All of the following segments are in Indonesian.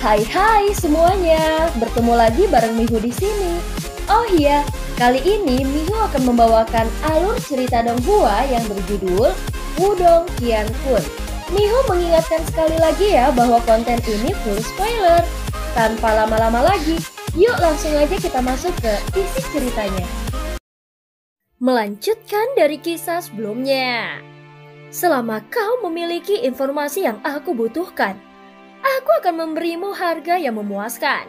Hai semuanya, bertemu lagi bareng Mihu di sini. Oh iya, kali ini Mihu akan membawakan alur cerita Donghua yang berjudul Wudong Qiankun. Mihu mengingatkan sekali lagi ya bahwa konten ini full spoiler. Tanpa lama-lama lagi, yuk langsung aja kita masuk ke isi ceritanya. Melanjutkan dari kisah sebelumnya. Selama kau memiliki informasi yang aku butuhkan, aku akan memberimu harga yang memuaskan.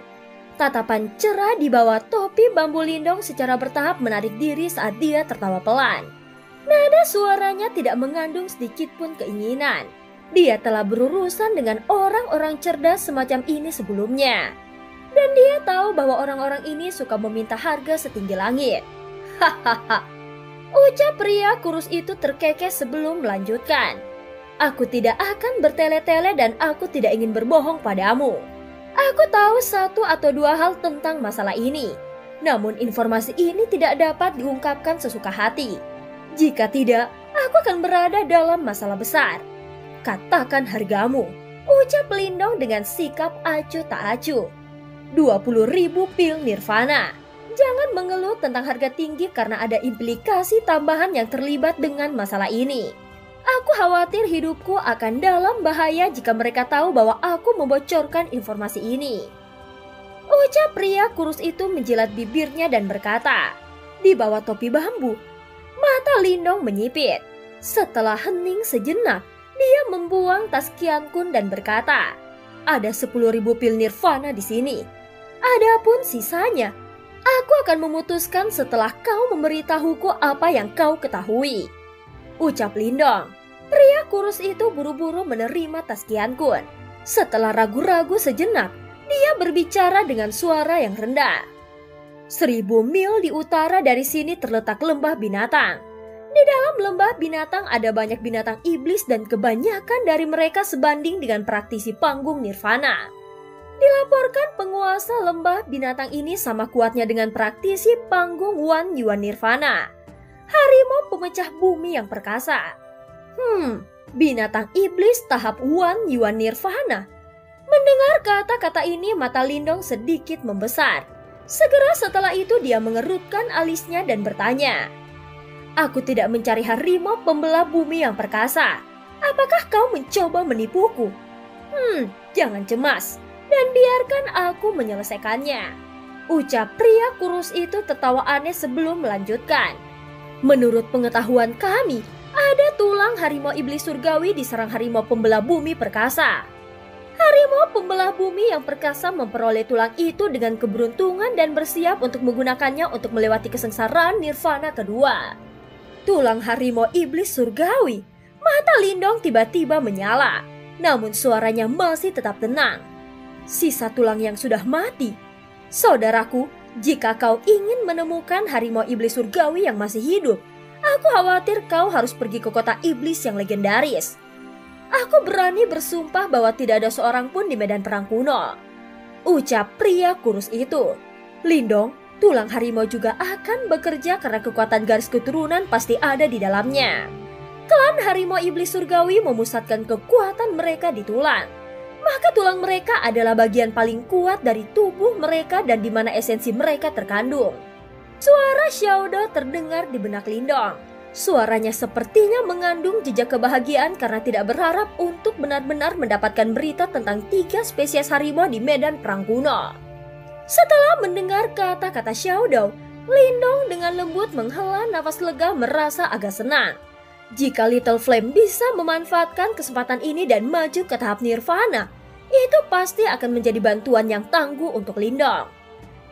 Tatapan cerah di bawah topi bambu lindong secara bertahap menarik diri saat dia tertawa pelan. Nada suaranya tidak mengandung sedikit pun keinginan. Dia telah berurusan dengan orang-orang cerdas semacam ini sebelumnya. Dan dia tahu bahwa orang-orang ini suka meminta harga setinggi langit. Hahaha. Ucap pria kurus itu terkekeh sebelum melanjutkan. Aku tidak akan bertele-tele dan aku tidak ingin berbohong padamu. Aku tahu satu atau dua hal tentang masalah ini. Namun informasi ini tidak dapat diungkapkan sesuka hati. Jika tidak, aku akan berada dalam masalah besar. Katakan hargamu, ucap Lindong dengan sikap acuh tak acuh. 20.000 pil nirvana. Jangan mengeluh tentang harga tinggi karena ada implikasi tambahan yang terlibat dengan masalah ini. Aku khawatir hidupku akan dalam bahaya jika mereka tahu bahwa aku membocorkan informasi ini. Ucap pria kurus itu menjilat bibirnya dan berkata, di bawah topi bambu, mata Lindong menyipit. Setelah hening sejenak, dia membuang tas Qiankun dan berkata, ada 10.000 pil nirvana di sini. Adapun sisanya, aku akan memutuskan setelah kau memberitahuku apa yang kau ketahui. Ucap Lindong. Pria kurus itu buru-buru menerima tas Qiankun. Setelah ragu-ragu sejenak, dia berbicara dengan suara yang rendah. 1000 mil di utara dari sini terletak lembah binatang. Di dalam lembah binatang ada banyak binatang iblis dan kebanyakan dari mereka sebanding dengan praktisi panggung nirvana. Dilaporkan penguasa lembah binatang ini sama kuatnya dengan praktisi panggung Wan Yuan Nirvana. Harimau pemecah bumi yang perkasa. Binatang iblis tahap Wan Yuan Nirvana. Mendengar kata-kata ini mata Lindong sedikit membesar. Segera setelah itu dia mengerutkan alisnya dan bertanya, aku tidak mencari harimau pembelah bumi yang perkasa. Apakah kau mencoba menipuku? Jangan cemas. Dan biarkan aku menyelesaikannya. Ucap pria kurus itu tertawa aneh sebelum melanjutkan. Menurut pengetahuan kami, ada tulang harimau iblis surgawi di sarang harimau pembelah bumi perkasa. Harimau pembelah bumi yang perkasa memperoleh tulang itu dengan keberuntungan dan bersiap untuk menggunakannya untuk melewati kesengsaraan nirvana kedua. Tulang harimau iblis surgawi. Mata Lindong tiba-tiba menyala, namun suaranya masih tetap tenang. Sisa tulang yang sudah mati. Saudaraku, jika kau ingin menemukan harimau iblis surgawi yang masih hidup, aku khawatir kau harus pergi ke kota iblis yang legendaris. Aku berani bersumpah bahwa tidak ada seorang pun di medan perang kuno. Ucap pria kurus itu. Lindong, tulang harimau juga akan bekerja karena kekuatan garis keturunan pasti ada di dalamnya. Klan harimau iblis surgawi memusatkan kekuatan mereka di tulang. Maka tulang mereka adalah bagian paling kuat dari tubuh mereka dan di mana esensi mereka terkandung. Suara Xiaodo terdengar di benak Lindong. Suaranya sepertinya mengandung jejak kebahagiaan karena tidak berharap untuk benar-benar mendapatkan berita tentang 3 spesies harimau di medan perang kuno. Setelah mendengar kata-kata Xiaodo, Lindong dengan lembut menghela nafas lega merasa agak senang. Jika Little Flame bisa memanfaatkan kesempatan ini dan maju ke tahap nirvana, itu pasti akan menjadi bantuan yang tangguh untuk Lindong.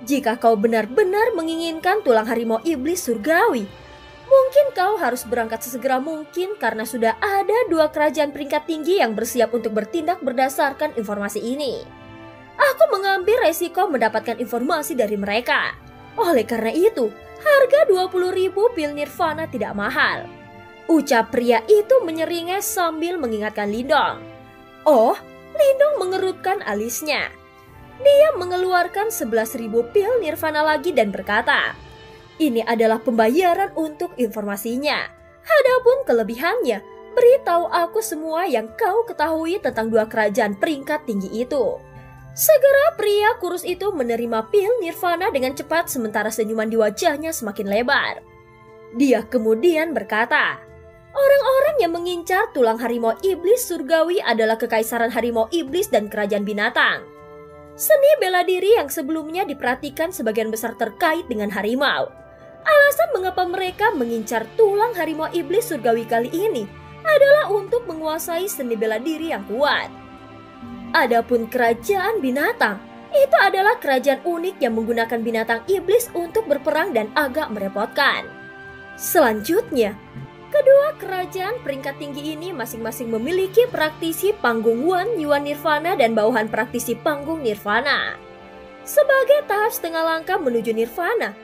Jika kau benar-benar menginginkan tulang harimau iblis surgawi, mungkin kau harus berangkat sesegera mungkin karena sudah ada 2 kerajaan peringkat tinggi yang bersiap untuk bertindak berdasarkan informasi ini. Aku mengambil resiko mendapatkan informasi dari mereka. Oleh karena itu, harga 20.000 pil nirvana tidak mahal. Ucap pria itu menyeringai sambil mengingatkan Lindong. Oh, Lindong mengerutkan alisnya. Dia mengeluarkan 11.000 pil nirvana lagi dan berkata, ini adalah pembayaran untuk informasinya. Adapun kelebihannya, beritahu aku semua yang kau ketahui tentang 2 kerajaan peringkat tinggi itu. Segera pria kurus itu menerima pil nirvana dengan cepat sementara senyuman di wajahnya semakin lebar. Dia kemudian berkata, orang-orang yang mengincar tulang harimau iblis surgawi adalah kekaisaran harimau iblis dan kerajaan binatang. Seni bela diri yang sebelumnya diperhatikan sebagian besar terkait dengan harimau. Alasan mengapa mereka mengincar tulang harimau iblis surgawi kali ini adalah untuk menguasai seni bela diri yang kuat. Adapun kerajaan binatang, itu adalah kerajaan unik yang menggunakan binatang iblis untuk berperang dan agak merepotkan. Selanjutnya, kedua kerajaan peringkat tinggi ini masing-masing memiliki praktisi panggung Wan Yuan Nirvana dan bawahan praktisi panggung Nirvana. Sebagai tahap setengah langkah menuju Nirvana,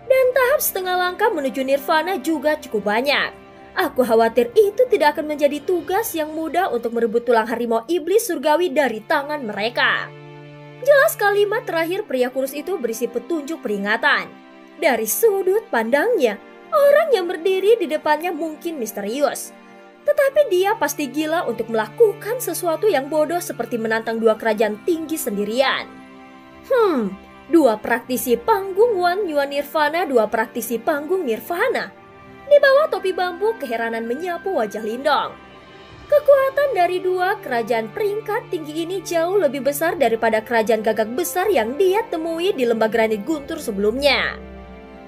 dan tahap setengah langkah menuju Nirvana juga cukup banyak. Aku khawatir itu tidak akan menjadi tugas yang mudah untuk merebut tulang harimau iblis surgawi dari tangan mereka. Jelas kalimat terakhir pria kurus itu berisi petunjuk peringatan. Dari sudut pandangnya, orang yang berdiri di depannya mungkin misterius. Tetapi dia pasti gila untuk melakukan sesuatu yang bodoh seperti menantang dua kerajaan tinggi sendirian. Dua praktisi panggung Wan Yuan Nirvana, dua praktisi panggung Nirvana. Di bawah topi bambu, keheranan menyapu wajah Lindong. Kekuatan dari dua kerajaan peringkat tinggi ini jauh lebih besar daripada kerajaan gagak besar yang dia temui di lembah granit guntur sebelumnya.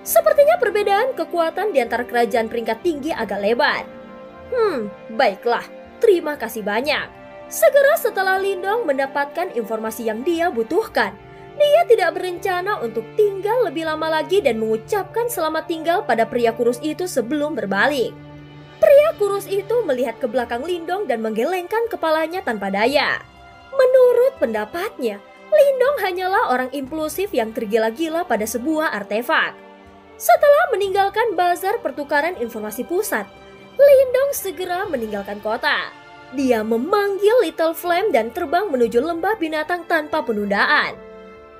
Sepertinya perbedaan kekuatan di antara kerajaan peringkat tinggi agak lebar. Baiklah, terima kasih banyak. Segera setelah Lindong mendapatkan informasi yang dia butuhkan, dia tidak berencana untuk tinggal lebih lama lagi dan mengucapkan selamat tinggal pada pria kurus itu sebelum berbalik. Pria kurus itu melihat ke belakang Lindong dan menggelengkan kepalanya tanpa daya. Menurut pendapatnya, Lindong hanyalah orang impulsif yang tergila-gila pada sebuah artefak. Setelah meninggalkan bazar pertukaran informasi pusat, Lindong segera meninggalkan kota. Dia memanggil Little Flame dan terbang menuju lembah binatang tanpa penundaan.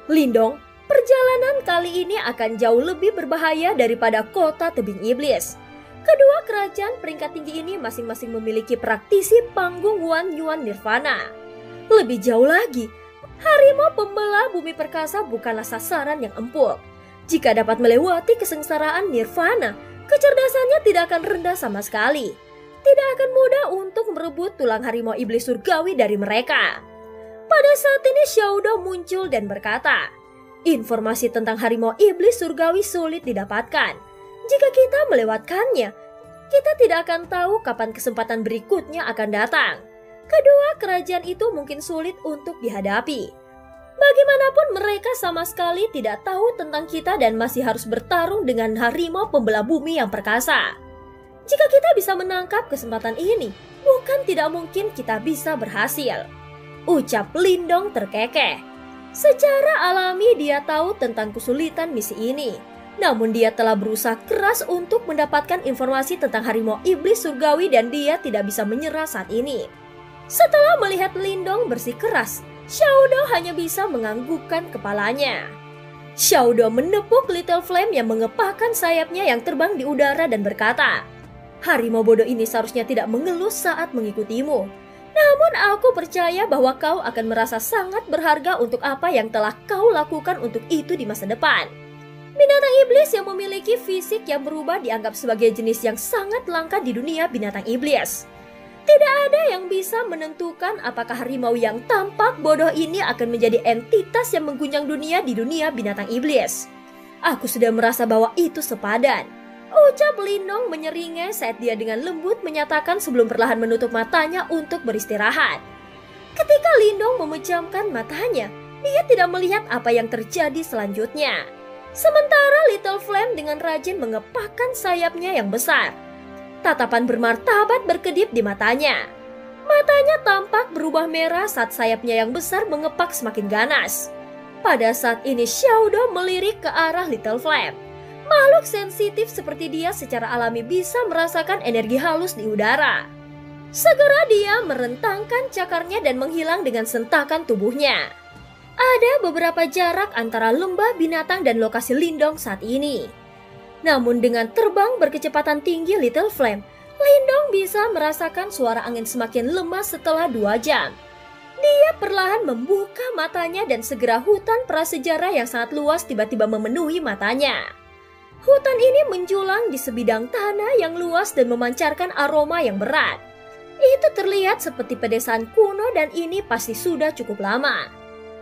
Lindong, perjalanan kali ini akan jauh lebih berbahaya daripada kota tebing iblis. Kedua kerajaan peringkat tinggi ini masing-masing memiliki praktisi panggung Wan Yuan Nirvana. Lebih jauh lagi, harimau pembelah bumi perkasa bukanlah sasaran yang empuk. Jika dapat melewati kesengsaraan Nirvana, kecerdasannya tidak akan rendah sama sekali. Tidak akan mudah untuk merebut tulang harimau iblis surgawi dari mereka. Pada saat ini Xiaodo muncul dan berkata, informasi tentang harimau iblis surgawi sulit didapatkan. Jika kita melewatkannya, kita tidak akan tahu kapan kesempatan berikutnya akan datang. Kedua kerajaan itu mungkin sulit untuk dihadapi. Bagaimanapun mereka sama sekali tidak tahu tentang kita dan masih harus bertarung dengan harimau pembelah bumi yang perkasa. Jika kita bisa menangkap kesempatan ini, bukan tidak mungkin kita bisa berhasil. Ucap Lindong terkekeh. Secara alami dia tahu tentang kesulitan misi ini. Namun dia telah berusaha keras untuk mendapatkan informasi tentang harimau iblis surgawi dan dia tidak bisa menyerah saat ini. Setelah melihat Lindong bersikeras, Xiaodo hanya bisa menganggukkan kepalanya. Xiaodo menepuk Little Flame yang mengepakkan sayapnya yang terbang di udara dan berkata, harimau bodoh ini seharusnya tidak mengeluh saat mengikutimu. Namun aku percaya bahwa kau akan merasa sangat berharga untuk apa yang telah kau lakukan untuk itu di masa depan. Binatang iblis yang memiliki fisik yang berubah dianggap sebagai jenis yang sangat langka di dunia binatang iblis. Tidak ada yang bisa menentukan apakah harimau yang tampak bodoh ini akan menjadi entitas yang mengguncang dunia di dunia binatang iblis. Aku sudah merasa bahwa itu sepadan. Ucap Lindong menyeringai saat dia dengan lembut menyatakan sebelum perlahan menutup matanya untuk beristirahat. Ketika Lindong memejamkan matanya, dia tidak melihat apa yang terjadi selanjutnya. Sementara Little Flame dengan rajin mengepakkan sayapnya yang besar. Tatapan bermartabat berkedip di matanya. Matanya tampak berubah merah saat sayapnya yang besar mengepak semakin ganas. Pada saat ini Xiaodo melirik ke arah Little Flame. Makhluk sensitif seperti dia secara alami bisa merasakan energi halus di udara. Segera dia merentangkan cakarnya dan menghilang dengan sentakan tubuhnya. Ada beberapa jarak antara lembah binatang dan lokasi Lindong saat ini. Namun dengan terbang berkecepatan tinggi Little Flame, Lindong bisa merasakan suara angin semakin lemah setelah 2 jam. Dia perlahan membuka matanya dan segera hutan prasejarah yang sangat luas tiba-tiba memenuhi matanya. Hutan ini menjulang di sebidang tanah yang luas dan memancarkan aroma yang berat. Itu terlihat seperti pedesaan kuno dan ini pasti sudah cukup lama.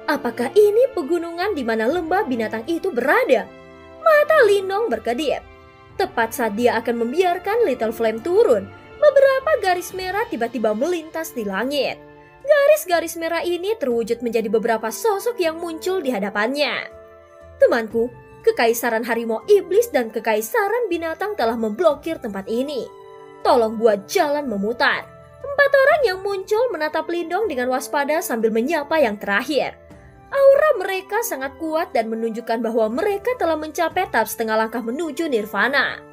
Apakah ini pegunungan di mana lembah binatang itu berada? Mata Lindong berkedip. Tepat saat dia akan membiarkan Little Flame turun, beberapa garis merah tiba-tiba melintas di langit. Garis-garis merah ini terwujud menjadi beberapa sosok yang muncul di hadapannya. Temanku, Kekaisaran Harimau Iblis dan Kekaisaran Binatang telah memblokir tempat ini. Tolong buat jalan memutar. 4 orang yang muncul menatap Lindong dengan waspada sambil menyapa yang terakhir. Aura mereka sangat kuat dan menunjukkan bahwa mereka telah mencapai tahap setengah langkah menuju nirvana.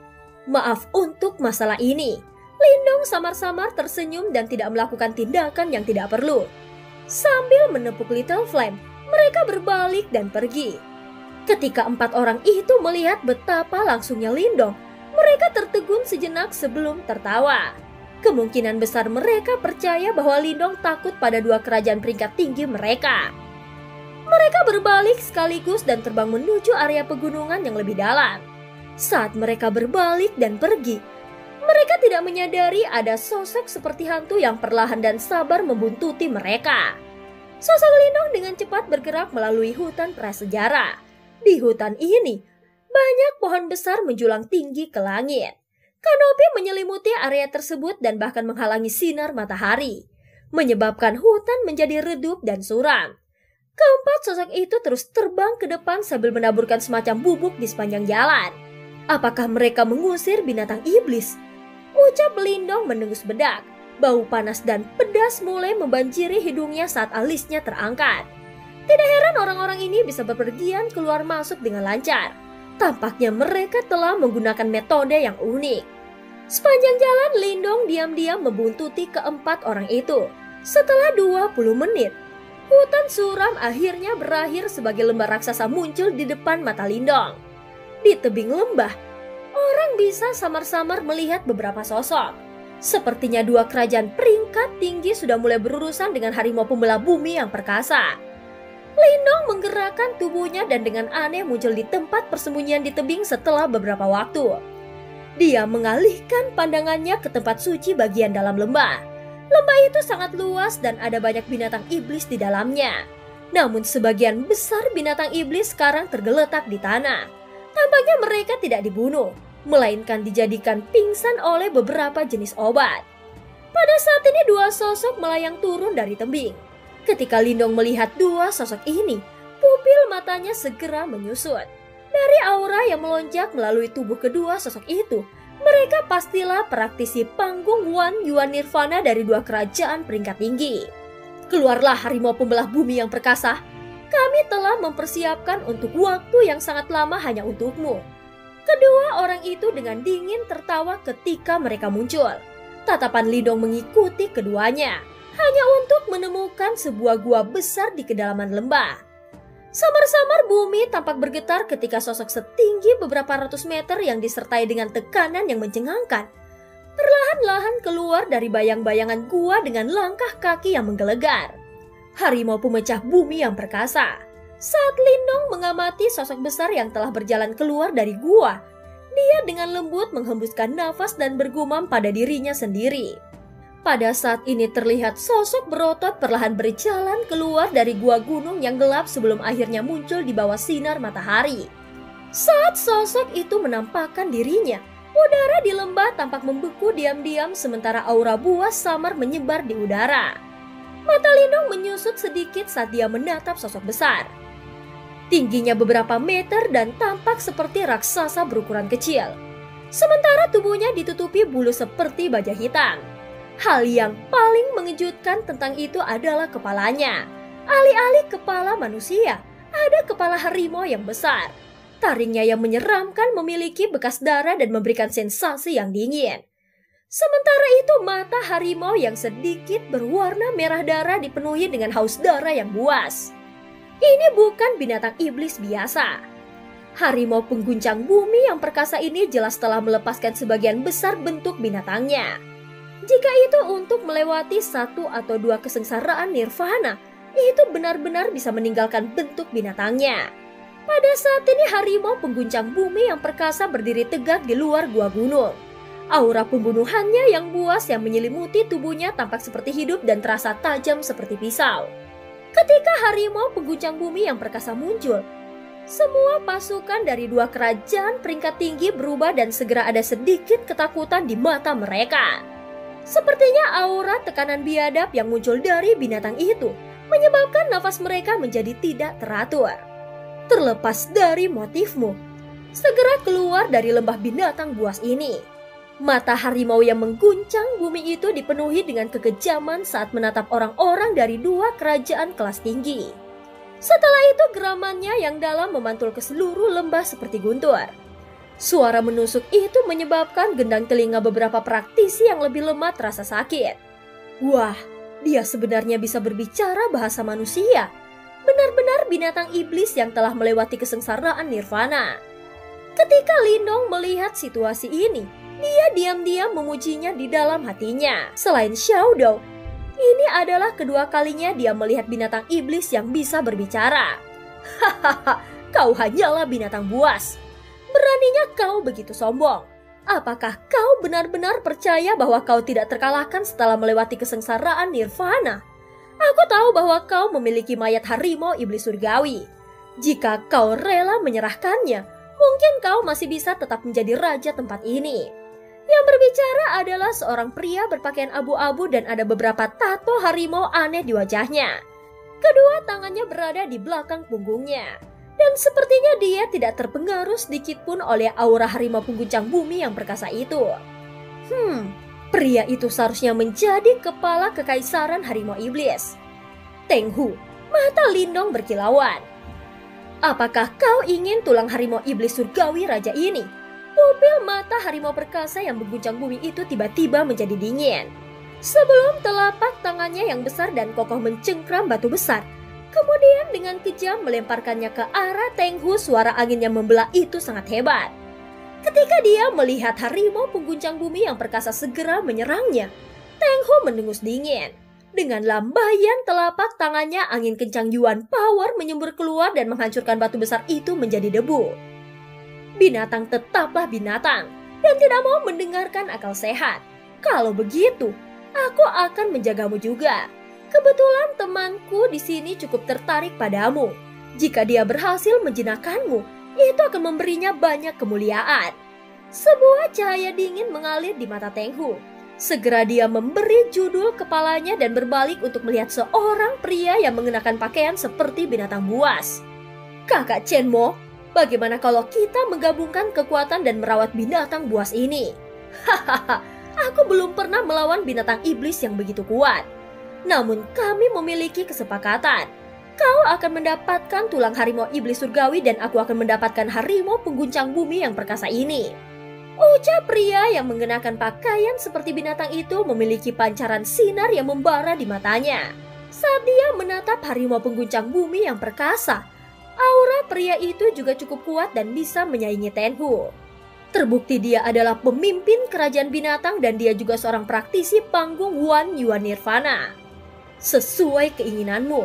Maaf untuk masalah ini. Lindong samar-samar tersenyum dan tidak melakukan tindakan yang tidak perlu. Sambil menepuk Little Flame, mereka berbalik dan pergi. Ketika 4 orang itu melihat betapa langsungnya Lindong, mereka tertegun sejenak sebelum tertawa. Kemungkinan besar mereka percaya bahwa Lindong takut pada 2 kerajaan peringkat tinggi mereka. Mereka berbalik sekaligus dan terbang menuju area pegunungan yang lebih dalam. Saat mereka berbalik dan pergi, mereka tidak menyadari ada sosok seperti hantu yang perlahan dan sabar membuntuti mereka. Sosok Lindong dengan cepat bergerak melalui hutan prasejarah. Di hutan ini, banyak pohon besar menjulang tinggi ke langit. Kanopi menyelimuti area tersebut dan bahkan menghalangi sinar matahari, menyebabkan hutan menjadi redup dan suram. Keempat sosok itu terus terbang ke depan sambil menaburkan semacam bubuk di sepanjang jalan. Apakah mereka mengusir binatang iblis? Ucap Lindong mendengus bedak. Bau panas dan pedas mulai membanjiri hidungnya saat alisnya terangkat. Tidak heran orang-orang ini bisa bepergian keluar masuk dengan lancar. Tampaknya mereka telah menggunakan metode yang unik. Sepanjang jalan Lindong diam-diam membuntuti keempat orang itu. Setelah 20 menit, hutan suram akhirnya berakhir sebagai lembah raksasa muncul di depan mata Lindong. Di tebing lembah, orang bisa samar-samar melihat beberapa sosok. Sepertinya 2 kerajaan peringkat tinggi sudah mulai berurusan dengan harimau pembelah bumi yang perkasa. Lindong menggerakkan tubuhnya dan dengan aneh muncul di tempat persembunyian di tebing setelah beberapa waktu. Dia mengalihkan pandangannya ke tempat suci bagian dalam lembah. Lembah itu sangat luas dan ada banyak binatang iblis di dalamnya. Namun sebagian besar binatang iblis sekarang tergeletak di tanah. Tampaknya mereka tidak dibunuh, melainkan dijadikan pingsan oleh beberapa jenis obat. Pada saat ini 2 sosok melayang turun dari tebing. Ketika Lindong melihat 2 sosok ini, pupil matanya segera menyusut. Dari aura yang melonjak melalui tubuh kedua sosok itu, mereka pastilah praktisi panggung Wan Yuan Nirvana dari 2 kerajaan peringkat tinggi. Keluarlah harimau pembelah bumi yang perkasa. Kami telah mempersiapkan untuk waktu yang sangat lama hanya untukmu. Kedua orang itu dengan dingin tertawa ketika mereka muncul. Tatapan Lindong mengikuti keduanya, hanya untuk menemukan sebuah gua besar di kedalaman lembah. Samar-samar bumi tampak bergetar ketika sosok setinggi beberapa ratus meter yang disertai dengan tekanan yang mencengangkan perlahan-lahan keluar dari bayang-bayangan gua dengan langkah kaki yang menggelegar. Harimau pemecah bumi yang perkasa. Saat Lindong mengamati sosok besar yang telah berjalan keluar dari gua, dia dengan lembut menghembuskan nafas dan bergumam pada dirinya sendiri. Pada saat ini terlihat sosok berotot perlahan berjalan keluar dari gua gunung yang gelap sebelum akhirnya muncul di bawah sinar matahari. Saat sosok itu menampakkan dirinya, udara di lembah tampak membeku diam-diam sementara aura buas samar menyebar di udara. Mata Lindong menyusut sedikit saat dia menatap sosok besar. Tingginya beberapa meter dan tampak seperti raksasa berukuran kecil. Sementara tubuhnya ditutupi bulu seperti baja hitam. Hal yang paling mengejutkan tentang itu adalah kepalanya. Alih-alih kepala manusia, ada kepala harimau yang besar. Taringnya yang menyeramkan memiliki bekas darah dan memberikan sensasi yang dingin. Sementara itu mata harimau yang sedikit berwarna merah darah dipenuhi dengan haus darah yang buas. Ini bukan binatang iblis biasa. Harimau pengguncang bumi yang perkasa ini jelas telah melepaskan sebagian besar bentuk binatangnya. Jika itu untuk melewati satu atau dua kesengsaraan nirvana, itu benar-benar bisa meninggalkan bentuk binatangnya. Pada saat ini harimau pengguncang bumi yang perkasa berdiri tegak di luar gua gunung. Aura pembunuhannya yang buas yang menyelimuti tubuhnya tampak seperti hidup dan terasa tajam seperti pisau. Ketika harimau pengguncang bumi yang perkasa muncul, semua pasukan dari dua kerajaan peringkat tinggi berubah dan segera ada sedikit ketakutan di mata mereka. Sepertinya aura tekanan biadab yang muncul dari binatang itu menyebabkan nafas mereka menjadi tidak teratur. Terlepas dari motifmu, segera keluar dari lembah binatang buas ini. Mata harimau yang mengguncang bumi itu dipenuhi dengan kekejaman saat menatap orang-orang dari dua kerajaan kelas tinggi. Setelah itu geramannya yang dalam memantul ke seluruh lembah seperti guntur. Suara menusuk itu menyebabkan gendang telinga beberapa praktisi yang lebih lemah terasa sakit. Wah, dia sebenarnya bisa berbicara bahasa manusia. Benar-benar binatang iblis yang telah melewati kesengsaraan nirvana. Ketika Lindong melihat situasi ini, dia diam-diam memujinya di dalam hatinya. Selain Xiaodou, ini adalah kedua kalinya dia melihat binatang iblis yang bisa berbicara. Hahaha, kau hanyalah binatang buas. Beraninya kau begitu sombong. Apakah kau benar-benar percaya bahwa kau tidak terkalahkan setelah melewati kesengsaraan nirvana? Aku tahu bahwa kau memiliki mayat harimau iblis surgawi. Jika kau rela menyerahkannya, mungkin kau masih bisa tetap menjadi raja tempat ini. Yang berbicara adalah seorang pria berpakaian abu-abu dan ada beberapa tato harimau aneh di wajahnya. Kedua tangannya berada di belakang punggungnya. Dan sepertinya dia tidak terpengaruh sedikit pun oleh aura harimau pengguncang bumi yang perkasa itu. Pria itu seharusnya menjadi kepala kekaisaran harimau iblis. Teng Hu, mata Lindong berkilauan. Apakah kau ingin tulang harimau iblis surgawi raja ini? Pupil mata harimau perkasa yang mengguncang bumi itu tiba-tiba menjadi dingin. Sebelum telapak tangannya yang besar dan kokoh mencengkram batu besar, kemudian dengan kejam melemparkannya ke arah Teng Hu, suara angin yang membelah itu sangat hebat. Ketika dia melihat harimau pengguncang bumi yang perkasa segera menyerangnya, Teng Hu mendengus dingin. Dengan lambaian telapak tangannya, angin kencang Yuan Power menyembur keluar dan menghancurkan batu besar itu menjadi debu. Binatang tetaplah binatang dan tidak mau mendengarkan akal sehat. Kalau begitu, aku akan menjagamu juga. Kebetulan temanku di sini cukup tertarik padamu. Jika dia berhasil menjinakkanmu, itu akan memberinya banyak kemuliaan. Sebuah cahaya dingin mengalir di mata Teng Hu. Segera dia memberi judul kepalanya dan berbalik untuk melihat seorang pria yang mengenakan pakaian seperti binatang buas. Kakak Chen Mo, bagaimana kalau kita menggabungkan kekuatan dan merawat binatang buas ini? Hahaha, aku belum pernah melawan binatang iblis yang begitu kuat. Namun kami memiliki kesepakatan. Kau akan mendapatkan tulang harimau iblis surgawi dan aku akan mendapatkan harimau pengguncang bumi yang perkasa ini. Ucap pria yang mengenakan pakaian seperti binatang itu memiliki pancaran sinar yang membara di matanya. Saat dia menatap harimau pengguncang bumi yang perkasa, aura pria itu juga cukup kuat dan bisa menyaingi Teng Hu. Terbukti dia adalah pemimpin kerajaan binatang dan dia juga seorang praktisi panggung Wan Yuan Nirvana. Sesuai keinginanmu.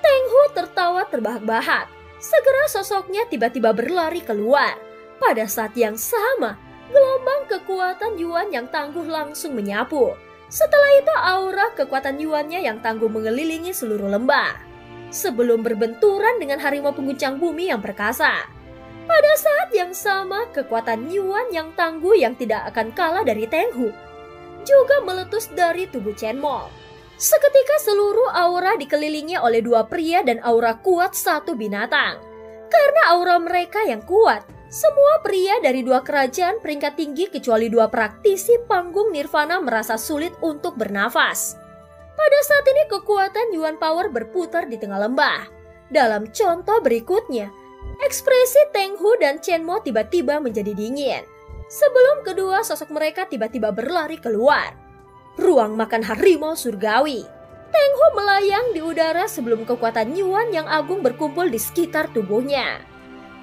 Teng Hu tertawa terbahak-bahak. Segera sosoknya tiba-tiba berlari keluar. Pada saat yang sama, gelombang kekuatan Yuan yang tangguh langsung menyapu. Setelah itu aura kekuatan Yuannya yang tangguh mengelilingi seluruh lembah. Sebelum berbenturan dengan harimau pengguncang bumi yang perkasa. Pada saat yang sama, kekuatan Yuan yang tangguh yang tidak akan kalah dari Teng Hu juga meletus dari tubuh Chen Mo. Seketika seluruh aura dikelilingi oleh dua pria dan aura kuat satu binatang. Karena aura mereka yang kuat, semua pria dari dua kerajaan peringkat tinggi kecuali dua praktisi panggung nirvana merasa sulit untuk bernafas. Pada saat ini kekuatan Yuan Power berputar di tengah lembah. Dalam contoh berikutnya, ekspresi Teng Hu dan Chen Mo tiba-tiba menjadi dingin. Sebelum kedua sosok mereka tiba-tiba berlari keluar. Ruang makan harimau surgawi. Teng Hu melayang di udara sebelum kekuatan Yuan yang agung berkumpul di sekitar tubuhnya.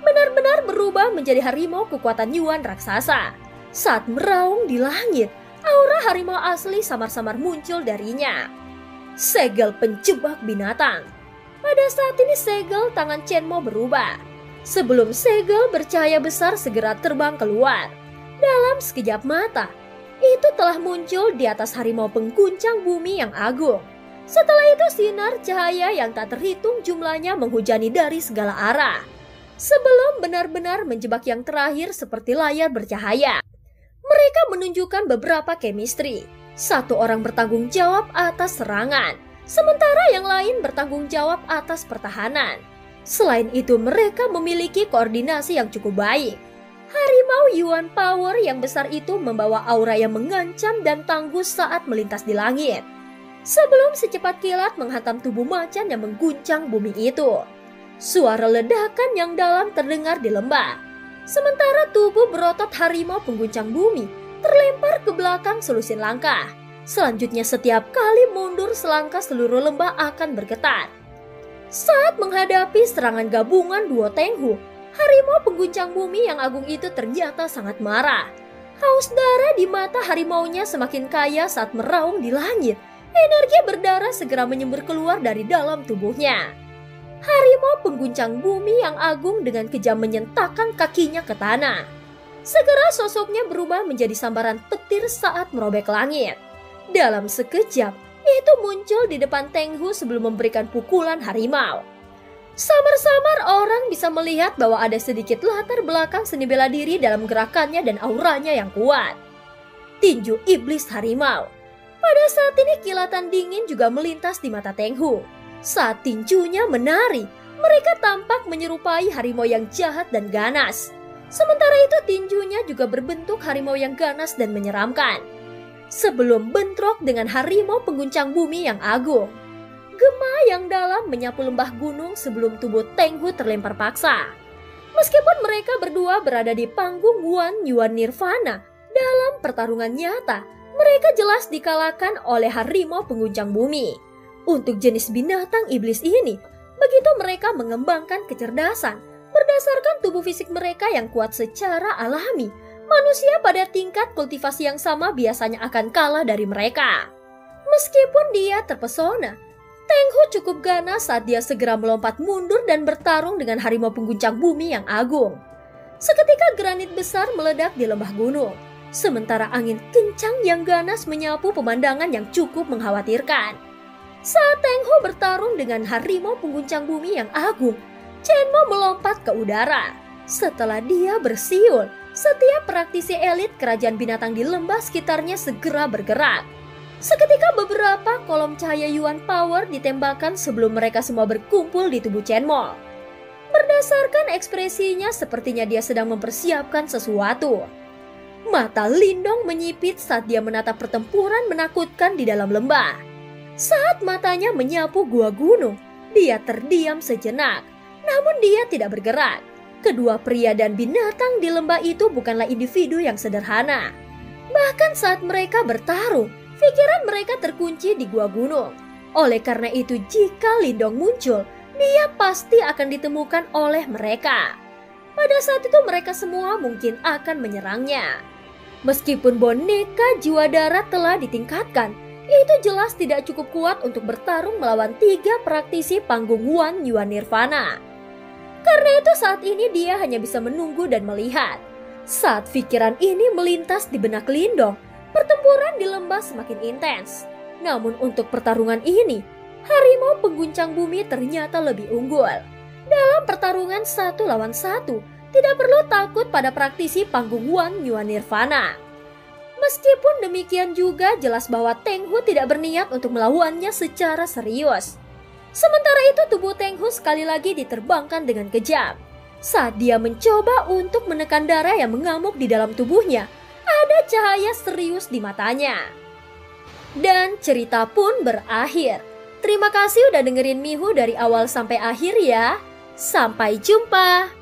Benar-benar berubah menjadi harimau kekuatan Yuan raksasa. Saat meraung di langit, Aura harimau asli samar-samar muncul darinya. Segel penjebak binatang. Pada saat ini segel tangan Chenmo berubah. Sebelum segel bercahaya besar segera terbang keluar. Dalam sekejap mata, itu telah muncul di atas harimau pengguncang bumi yang agung. Setelah itu sinar cahaya yang tak terhitung jumlahnya menghujani dari segala arah. Sebelum benar-benar menjebak yang terakhir seperti layar bercahaya. Mereka menunjukkan beberapa chemistry. Satu orang bertanggung jawab atas serangan, sementara yang lain bertanggung jawab atas pertahanan. Selain itu mereka memiliki koordinasi yang cukup baik. Harimau Yuan Power yang besar itu membawa aura yang mengancam dan tangguh saat melintas di langit. Sebelum secepat kilat menghantam tubuh macan yang mengguncang bumi itu. Suara ledakan yang dalam terdengar di lembah. Sementara tubuh berotot harimau pengguncang bumi terlempar ke belakang selusin langkah. Selanjutnya setiap kali mundur selangkah seluruh lembah akan bergetar. Saat menghadapi serangan gabungan duo Tenghu, harimau pengguncang bumi yang agung itu ternyata sangat marah. Haus darah di mata harimaunya semakin kaya saat meraung di langit. Energi berdarah segera menyembur keluar dari dalam tubuhnya. Harimau pengguncang bumi yang agung dengan kejam menyentakkan kakinya ke tanah. Segera sosoknya berubah menjadi sambaran petir saat merobek langit. Dalam sekejap, itu muncul di depan Tenghu sebelum memberikan pukulan harimau. Samar-samar orang bisa melihat bahwa ada sedikit latar belakang seni bela diri dalam gerakannya dan auranya yang kuat. Tinju iblis harimau. Pada saat ini kilatan dingin juga melintas di mata Tenghu. Saat tinjunya menari, mereka tampak menyerupai harimau yang jahat dan ganas. Sementara itu tinjunya juga berbentuk harimau yang ganas dan menyeramkan. Sebelum bentrok dengan harimau pengguncang bumi yang agung. Gema yang dalam menyapu lembah gunung sebelum tubuh Tenghu terlempar paksa. Meskipun mereka berdua berada di panggung Wan Yuan Nirvana, dalam pertarungan nyata, mereka jelas dikalahkan oleh harimau pengguncang bumi. Untuk jenis binatang iblis ini, begitu mereka mengembangkan kecerdasan, berdasarkan tubuh fisik mereka yang kuat secara alami, manusia pada tingkat kultivasi yang sama biasanya akan kalah dari mereka. Meskipun dia terpesona, Tenghu cukup ganas saat dia segera melompat mundur dan bertarung dengan harimau pengguncang bumi yang agung. Seketika granit besar meledak di lembah gunung, sementara angin kencang yang ganas menyapu pemandangan yang cukup mengkhawatirkan. Saat Tenghu bertarung dengan harimau pengguncang bumi yang agung, Chenmo melompat ke udara. Setelah dia bersiul, setiap praktisi elit kerajaan binatang di lembah sekitarnya segera bergerak. Seketika beberapa kolom cahaya Yuan Power ditembakkan sebelum mereka semua berkumpul di tubuh Chenmo. Berdasarkan ekspresinya sepertinya dia sedang mempersiapkan sesuatu. Mata Lindong menyipit saat dia menatap pertempuran menakutkan di dalam lembah. Saat matanya menyapu gua gunung, dia terdiam sejenak, namun dia tidak bergerak. Kedua pria dan binatang di lembah itu bukanlah individu yang sederhana. Bahkan saat mereka bertarung, pikiran mereka terkunci di gua gunung. Oleh karena itu jika Lindong muncul, dia pasti akan ditemukan oleh mereka. Pada saat itu mereka semua mungkin akan menyerangnya. Meskipun boneka jiwa darat telah ditingkatkan, itu jelas tidak cukup kuat untuk bertarung melawan 3 praktisi panggung Wan Yuan Nirvana. Karena itu saat ini dia hanya bisa menunggu dan melihat. Saat pikiran ini melintas di benak Lindong, pertempuran di lembah semakin intens. Namun untuk pertarungan ini, harimau pengguncang bumi ternyata lebih unggul. Dalam pertarungan 1 lawan 1, tidak perlu takut pada praktisi panggung Wan Yuan Nirvana. Meskipun demikian juga jelas bahwa Tenghu tidak berniat untuk melawannya secara serius. Sementara itu tubuh Tenghu sekali lagi diterbangkan dengan kejam. Saat dia mencoba untuk menekan darah yang mengamuk di dalam tubuhnya, ada cahaya serius di matanya. Dan cerita pun berakhir. Terima kasih udah dengerin Mihu dari awal sampai akhir ya. Sampai jumpa.